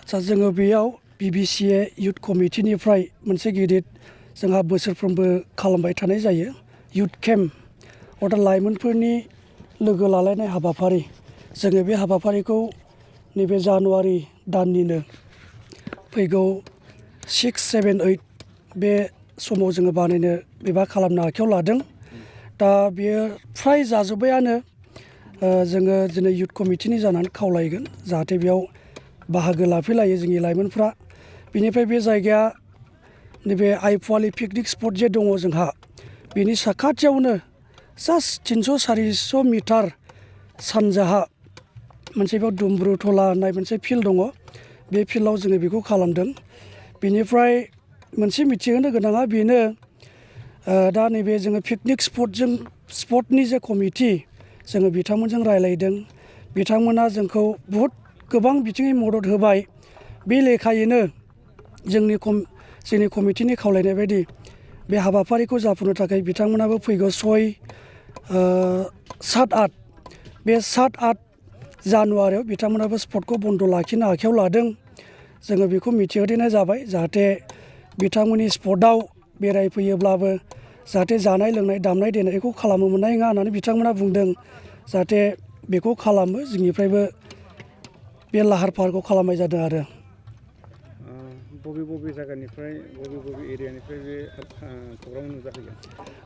जोङो बेयाव Bbca youth कमिटिनिफ्राय मोनसे गिदिर जोंहा बोसोरफ्रोमबो खालामबाय थानाय जायो युथ केम्प अर्थात लाइमोनफोरनि लोगो लालायनाय हाबाफारि जोङो बे हाबाफारिखौ नैबे जानुवारि दाननिनो फैगौ 6, 7, 8 बे समाव जोङो बानायनो एबा खालामनो आखायाव लादों। दा बेयो फ्राय जाजोब्बायानो जोङो दिनै युथ कमिटिनि जानानै खावलायगोन जाहाथे बेयाव बाहागो लाफैलायो जोंनि लाइमोनफ्रा। बिनिफ्राय बे जायगाया नैबे आइफवालि पिकनिक स्पट जे दङ जोंहा बेनि साखाथियावनो जास्ट 300-400 मिटार सानजाहा मोनसे बेयाव दुम्ब्रुथला होननाय मोनसे फिल्ड दङ। बे फिल्डआव जोङो बेखौ खालामदों। बिनिफ्राय मोनसे मिथिहोनो गोनाङा बेनो दा नैबे जोङो पिकनिक स्पटनि जे कमिटि जोङो बिथांमोनजों रायलायदों। बिथांमोना जोंखौ बहुद गोबां बिथिङै मदद होबाय। बे लेखायैनो जोंनि कमिटिनि खावलायनाय बायदि बे हाबाफारिखौ जाफुंनो थाखाय बिथांमोनाबो फैगौ 6, 7, 8 बे 7, 8 जानुवारियाव बिथांमोनाबो स्पटखौ बन्द' लाखिनो आखायाव लादों। जोङो बेखौ मिथिहोनाय जाबाय जाहाथे बिथांमोननि स्पटआव बेरायफैयोब्लाबो जाहाथे जानाय लोंनाय दामनाय देनायखौ खालामनो मोननाय नङा होननानै बिथांमोना बुंदों। जाहाथे बेखौ खालामो जोंनिफ्रायबो बे लाहार फाहारखौ खालामनाय जादों आरो। बबे जायगानिफ्राय बबे एरियानिफ्राय बे प्रग्राम नुजाफैगोन?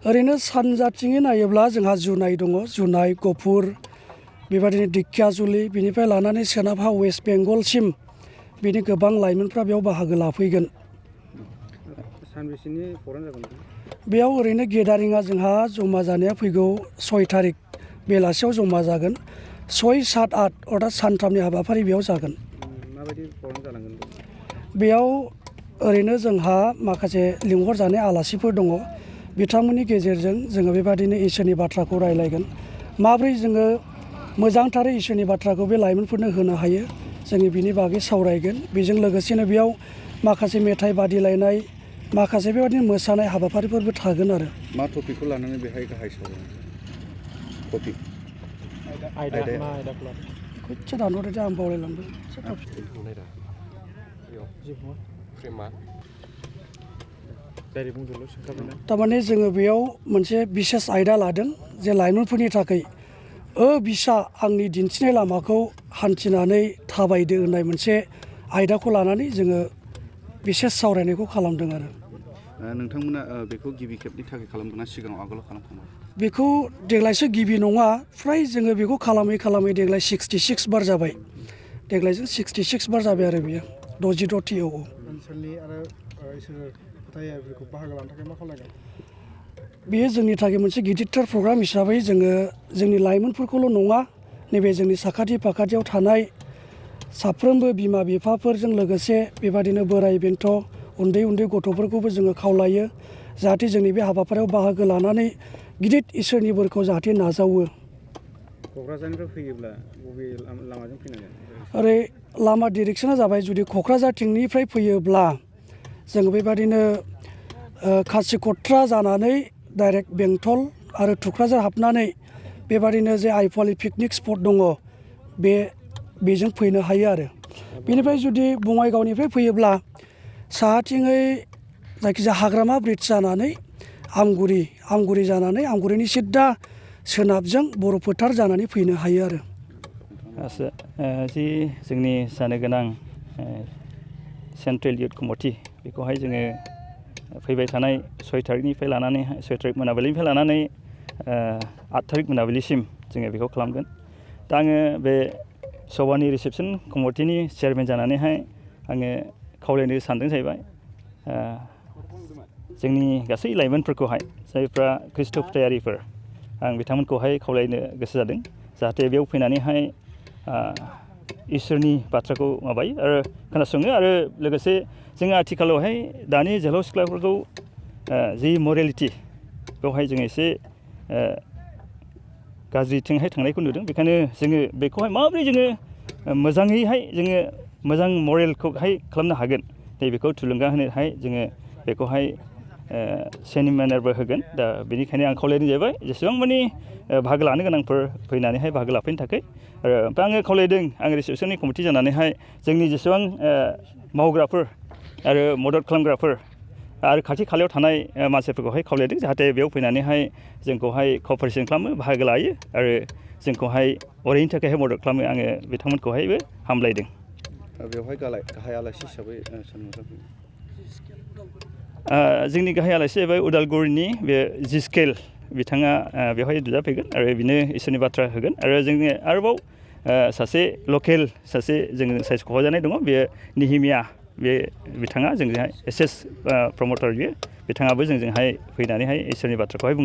ओरैनो सानजाथिङै नायोब्ला जोंहा जुनाय दङ, जुनाय, गफुर, बेबायदिनो दिखियाजुलि, बिनिफ्राय लानानै सोनाबहा वेस्ट बेंगलसिम बिनि गोबां लाइमोनफ्रा बेयाव बाहागो लाफैगोन। सानबेसेनि प्रग्राम जागोन? बेयाव ओरैनो गेदारिङा जोंहा जमा जानाया फैगौ 6 थारिख बेलासियाव जमा जागोन। 6, 7, 8 अर्थात सानथामनि हाबाफारि बेयाव जागोन। माबायदि प्रग्राम जालांगोन? बेयाव ओरैनो जोंहा माखासे लिंहरजानाय आलासिफोर दङ। बिथांमोननि गेजेरजों जोङो बेबादिनो इसोरनि बाथ्राखौ रायलायगोन। माब्रै जोङो मोजांथारै इसोरनि बाथ्राखौ बे लाइमोनफोरनो होनो हायो जोङो बिनि बागै सावरायगोन। बेजों लोगोसेनो बेयाव माखासे मेथाइ बादिलायनाय, माखासे बेबादिनो मोसानाय हाबाफारिफोरबो थागोन आरो। मा टपिकखौ लानानै बेहाय गाहाय सावरायगोन? टपिक आयदाया मा आयदाखौ लादों? एसे दानहरदो आं बावलायलांदों। थारमाने जोङो बेयाव मोनसे बिसेस आयदा लादों जे लाइमोनफोरनि थाखाय Bbca आंनि दिन्थिनाय लामाखौ हान्थिनानै थाबायदो होननाय मोनसे आयदाखौ लानानै जोङो बिसेस सावरायनायखौ खालामदों आरो। नोंथांमोना बेखौ गिबि खेबनि थाखाय खालामदोंना सिगाङाव आगोलाव खालामखांबाय? बेखौ देग्लायसो गिबि नङा, फ्राय जोङो बेखौ खालामै देग्लाय 66 बार जाबाय। देग्लायजों 66 बार जाबाय आरो बियो 66 ओनसोलनि आरो फोथायारिफोरखौ बाहागो लानो थाखाय मा खालामगोन? बेयो जोंनि थाखाय मोनसे गिदिरथार प्रग्राम हिसाबै जोङो जोंनि लाइमोनफोरखौल' नङा, नैबे जोंनि साखाथि फाखाथियाव थानाय साफ्रोमबो बिमा बिफाफोरजों लोगोसे बेबादिनो बोराय बेन्थ' उन्दै गथ'फोरखौबो जोङो खावलायो जाहाथे जोंनि बे हाबाफारियाव बाहागो लानानै गिदिर इसोरनि बोरखौ जाहाथे नाजावो। क'क्राझारनिफ्राय फैयोब्ला बबे लामाजों फैनांगोन? ओरै लामा डिरेक्सना जाबाय जुदि क'क्राझारथिंनिफ्राय फैयोब्ला जों बेबादिनो खासिक'ट्रा जानानै डाइरेक्ट बेंटल आरो थुक्राझार हाबनानै बेबादिनो जे आइफवालि पिकनिक स्पट दङ बेजों फैनो हायो आरो। बेनिफ्राय जुदि बङाइगावनिफ्राय फैयोब्ला साहाथिङै जायखिजाया हाग्रामा ब्रिज जानानै आमगुरि जानानै आमगुरिनि सिद्दा सोनाबजों बर' फोथार जानानै फैनो हायो आरो। जि जोंनि जानो गोनां सेन्ट्रेल इयुथ कमिटि बेखौहाय जोङो फैबाय थानाय 6 थारिखनिफ्राय लानानै 6 थारिख मोनाबिलिनिफ्राय लानानै 8 थारिख मोनाबिलिसिम जोङो बेखौ खालामगोन। दा आङो बे सभानि रिसेपसन कमिटिनि चेयारमेन जानानैहाय आङो खावलायनो सानदों जाहैबाय जोंनि गासै लाइमोनफोरखौहाय जायफ्रा ख्रिस्ट' फोथायारिफोर आं बिथांमोनखौहाय खावलायनो गोसो जादों जाहाथे बेयाव फैनानैहाय इसोरनि बाथ्राखौ माबायो आरो खोनासङो आरो लोगोसे जोङो आथिखालावहाय दानि जोहोलाव सिख्लाफोरखौ जि मरेलिटि बेवहाय जोङो एसे गाज्रिथिंहाय थांनायखौ नुदों। बेखायनो जोङो बेखौहाय माबोरै जोङो मोजाङैहाय जोङो मोजां मरेलखौहाय खालामनो हागोन नैबेखौ थुलुंगा होनोहाय जोङो बेखौहाय सेमिनारबो होगोन दा बेनिखायनो आं खावलायनाय जाबाय जेसेबां मानि बाहागो लानो गोनांफोर फैनानैहाय बाहागो लाफैनो थाखाय आरो ओमफ्राय आङो खावलायदों आं रिसेपसननि कमिटि जानानैहाय जोंनि जेसेबां मावग्राफोर आरो मदद खालामग्राफोर आरो खाथि खालायाव थानाय मानसिफोरखौहाय खावलायदों जाहाथे बेयाव फैनानैहाय जोंखौहाय कपारेसन खालामो बाहागो लायो आरो जोंखौहाय अरायनि थाखायहाय मदद खालामो आङो बिथांमोनखौहायबो हामलायदों। बेवहाय गाहाय आलासि हिसाबै जोंनि गाहाय आलासि जाहैबाय उदालगुरिनि बे जिस्केल बिथाङा बेवहाय नुजाफैगोन आरो बिनो इसोरनि बाथ्रा होगोन आरो जोङो आरोबाव सासे लकेल सासे जोङो सायख'जानाय दङ बेयो निहिमिया बे बिथाङा जोंजोंहाय एस प्रमटार बियो बिथाङाबो जोंजोंहाय फैनानैहाय इसोरनि बाथ्राखौहाय बुंगोन।